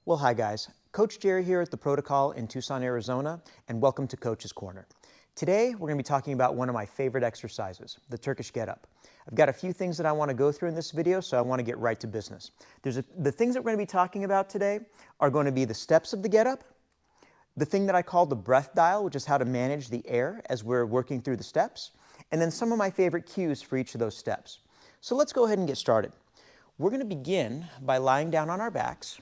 Well, hi guys. Coach Jerry here at the Protocol in Tucson, Arizona, and welcome to Coach's Corner. Today, we're going to be talking about one of my favorite exercises, the Turkish Getup. I've got a few things that I want to go through in this video, so I want to get right to business. The things that we're going to be talking about today are going to be the steps of the Getup, the thing that I call the breath dial, which is how to manage the air as we're working through the steps, and then some of my favorite cues for each of those steps. So let's go ahead and get started. We're going to begin by lying down on our backs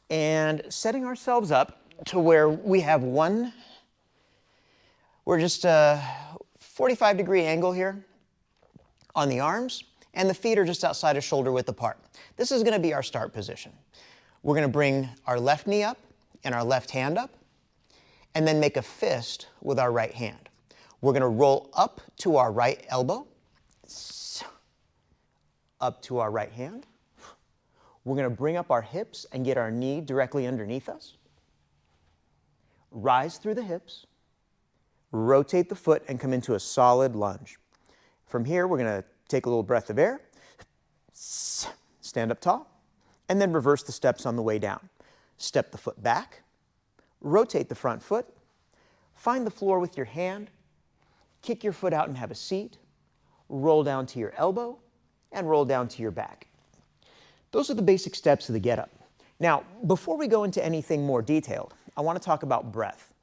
and setting ourselves up to where we have we're just a 45-degree angle here on the arms, and the feet are just outside of shoulder width apart. This is going to be our start position. We're going to bring our left knee up and our left hand up, and then make a fist with our right hand. We're going to roll up to our right elbow, up to our right hand. We're going to bring up our hips and get our knee directly underneath us. Rise through the hips. Rotate the foot and come into a solid lunge. From here, we're going to take a little breath of air. Stand up tall. And then reverse the steps on the way down. Step the foot back. Rotate the front foot. Find the floor with your hand. Kick your foot out and have a seat. Roll down to your elbow and roll down to your back. Those are the basic steps of the Getup. Now, before we go into anything more detailed, I want to talk about breath.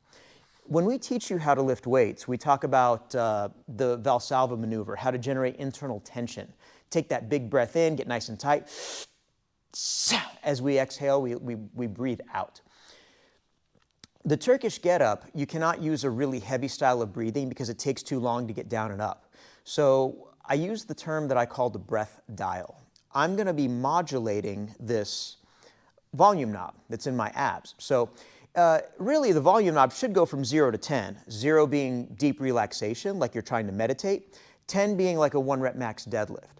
When we teach you how to lift weights, we talk about the Valsalva maneuver, how to generate internal tension. Take that big breath in, get nice and tight. As we exhale, we breathe out. The Turkish Getup, you cannot use a really heavy style of breathing because it takes too long to get down and up. So I use the term that I call the breath dial. I'm going to be modulating this volume knob that's in my abs. So really the volume knob should go from 0 to 10. 0 being deep relaxation, like you're trying to meditate. 10 being like a 1 rep max deadlift.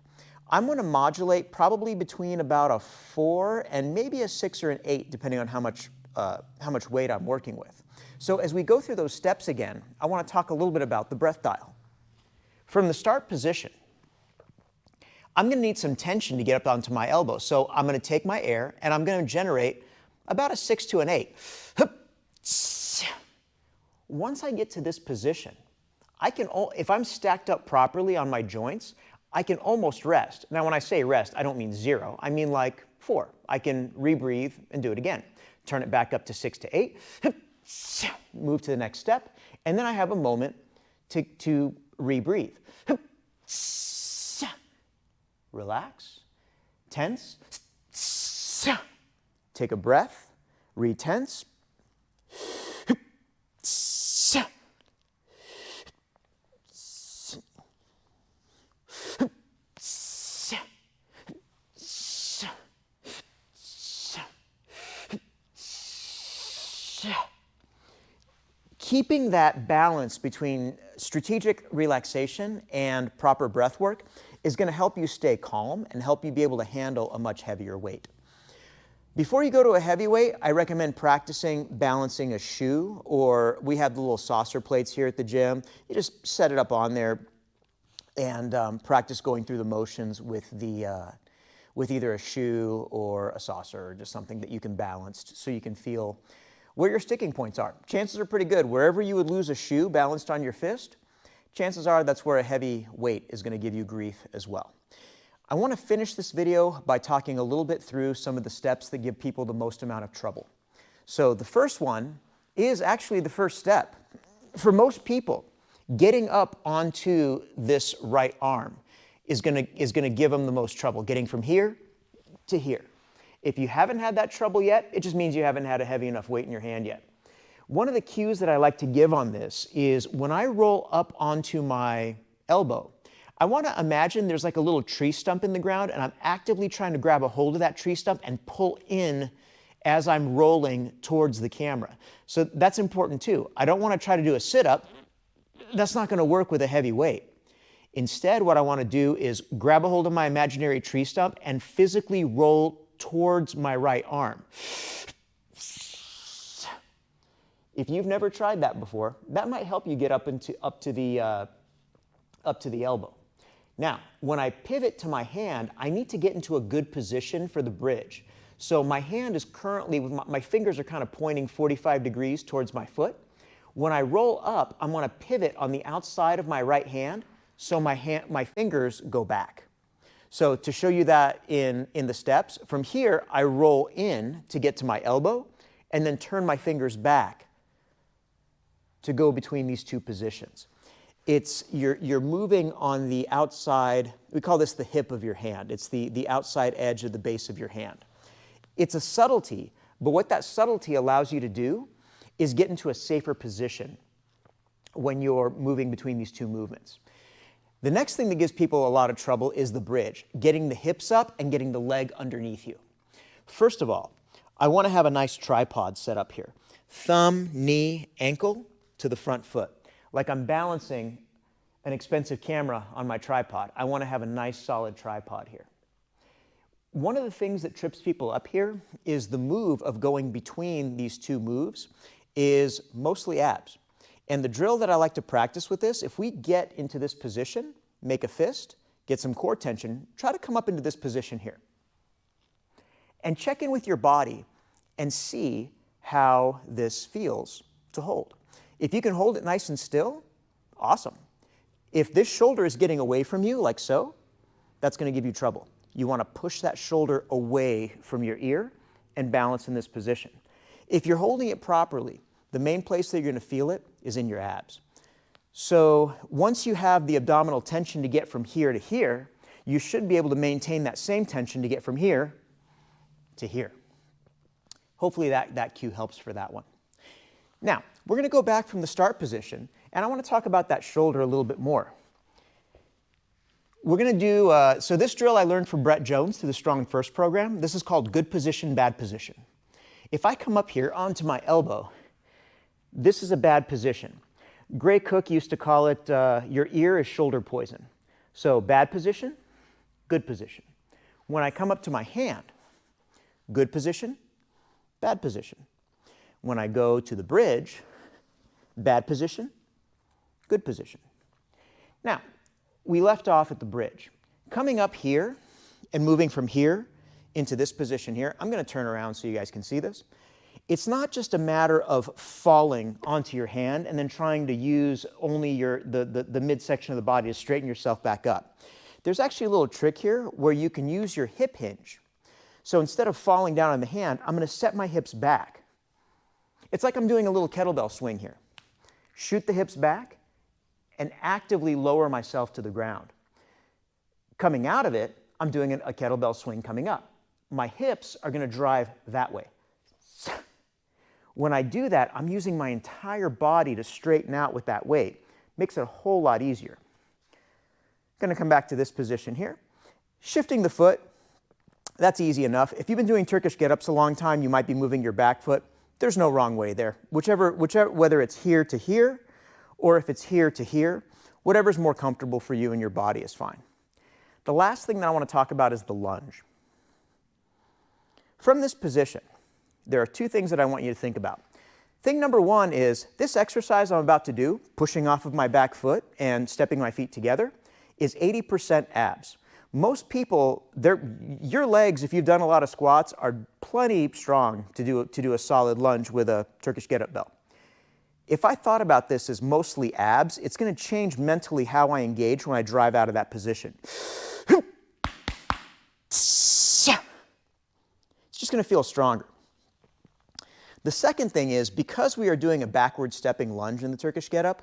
I'm going to modulate probably between about a 4 and maybe a 6 or an 8, depending on how much weight I'm working with. So as we go through those steps again, I want to talk a little bit about the breath dial. From the start position, I'm going to need some tension to get up onto my elbow. So I'm going to take my air and I'm going to generate about a 6 to an 8. Once I get to this position, if I'm stacked up properly on my joints, I can almost rest. Now when I say rest, I don't mean 0. I mean like 4. I can rebreathe and do it again. Turn it back up to 6 to 8. Move to the next step. And then I have a moment to rebreathe. Relax, tense, take a breath, retense, keeping that balance between strategic relaxation and proper breath work is going to help you stay calm and help you be able to handle a much heavier weight. Before you go to a heavy weight, I recommend practicing balancing a shoe, or we have the little saucer plates here at the gym. You just set it up on there and practice going through the motions with either a shoe or a saucer, or just something that you can balance so you can feel where your sticking points are. Chances are pretty good. Wherever you would lose a shoe balanced on your fist, chances are that's where a heavy weight is going to give you grief as well. I want to finish this video by talking a little bit through some of the steps that give people the most amount of trouble. So the first one is actually the first step. For most people, getting up onto this right arm is going to give them the most trouble, getting from here to here. If you haven't had that trouble yet, it just means you haven't had a heavy enough weight in your hand yet. One of the cues that I like to give on this is when I roll up onto my elbow, I want to imagine there's like a little tree stump in the ground and I'm actively trying to grab a hold of that tree stump and pull in as I'm rolling towards the camera. So that's important too. I don't want to try to do a sit-up. That's not going to work with a heavy weight. Instead, what I want to do is grab a hold of my imaginary tree stump and physically roll towards my right arm. If you've never tried that before, that might help you get up to the elbow. Now, when I pivot to my hand, I need to get into a good position for the bridge. So my hand is currently, my fingers are kind of pointing 45 degrees towards my foot. When I roll up, I'm going to pivot on the outside of my right hand so my fingers go back. So to show you that in the steps, from here I roll in to get to my elbow and then turn my fingers back to go between these two positions. You're moving on the outside, we call this the hip of your hand. It's the outside edge of the base of your hand. It's a subtlety, but what that subtlety allows you to do is get into a safer position when you're moving between these two movements. The next thing that gives people a lot of trouble is the bridge, getting the hips up and getting the leg underneath you. First of all, I want to have a nice tripod set up here. Thumb, knee, ankle to the front foot. Like I'm balancing an expensive camera on my tripod. I want to have a nice solid tripod here. One of the things that trips people up here is the move of going between these two moves is mostly abs. And the drill that I like to practice with this, if we get into this position, make a fist, get some core tension, try to come up into this position here. And check in with your body and see how this feels to hold. If you can hold it nice and still, awesome. If this shoulder is getting away from you, like so, that's going to give you trouble. You want to push that shoulder away from your ear and balance in this position. If you're holding it properly, the main place that you're going to feel it is in your abs. So once you have the abdominal tension to get from here to here, you should be able to maintain that same tension to get from here to here. Hopefully that cue helps for that one. Now, we're going to go back from the start position, and I want to talk about that shoulder a little bit more. We're going to do, so this drill I learned from Brett Jones through the Strong and First program. This is called good position, bad position. If I come up here onto my elbow, this is a bad position. Gray Cook used to call it, your ear is shoulder poison. So bad position, good position. When I come up to my hand, good position, bad position. When I go to the bridge, bad position, good position. Now, we left off at the bridge. Coming up here and moving from here into this position here, I'm going to turn around so you guys can see this. It's not just a matter of falling onto your hand and then trying to use only the midsection of the body to straighten yourself back up. There's actually a little trick here where you can use your hip hinge. So instead of falling down on the hand, I'm going to set my hips back. It's like I'm doing a little kettlebell swing here. Shoot the hips back and actively lower myself to the ground. Coming out of it, I'm doing a kettlebell swing coming up. My hips are going to drive that way. When I do that, I'm using my entire body to straighten out with that weight. Makes it a whole lot easier. Going to come back to this position here. Shifting the foot, that's easy enough. If you've been doing Turkish Getups a long time, you might be moving your back foot. There's no wrong way there. Whether it's here to here or if it's here to here, whatever's more comfortable for you and your body is fine. The last thing that I want to talk about is the lunge. From this position, there are two things that I want you to think about. Thing number one is this exercise I'm about to do, pushing off of my back foot and stepping my feet together, is 80% abs. Most people, your legs, if you've done a lot of squats, are plenty strong to do a solid lunge with a Turkish Getup bell. If I thought about this as mostly abs, it's going to change mentally how I engage when I drive out of that position. It's just going to feel stronger. The second thing is, because we are doing a backward stepping lunge in the Turkish Getup,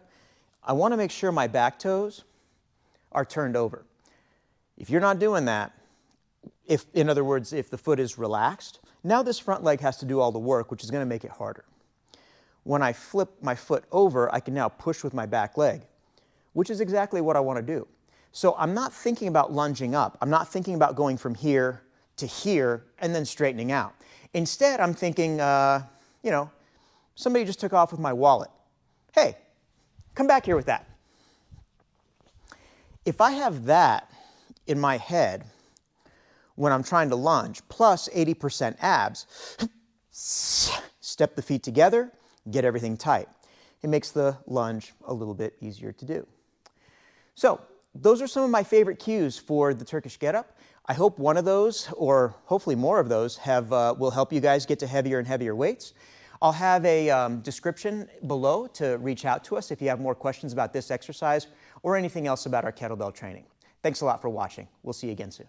I want to make sure my back toes are turned over. If you're not doing that, in other words, if the foot is relaxed, now this front leg has to do all the work, which is going to make it harder. When I flip my foot over, I can now push with my back leg, which is exactly what I want to do. So I'm not thinking about lunging up. I'm not thinking about going from here to here and then straightening out. Instead, I'm thinking, somebody just took off with my wallet. Hey, come back here with that. If I have that in my head when I'm trying to lunge, plus 80% abs, step the feet together, get everything tight. It makes the lunge a little bit easier to do. So those are some of my favorite cues for the Turkish Getup. I hope one of those, or hopefully more of those, will help you guys get to heavier and heavier weights. I'll have a description below to reach out to us if you have more questions about this exercise or anything else about our kettlebell training. Thanks a lot for watching. We'll see you again soon.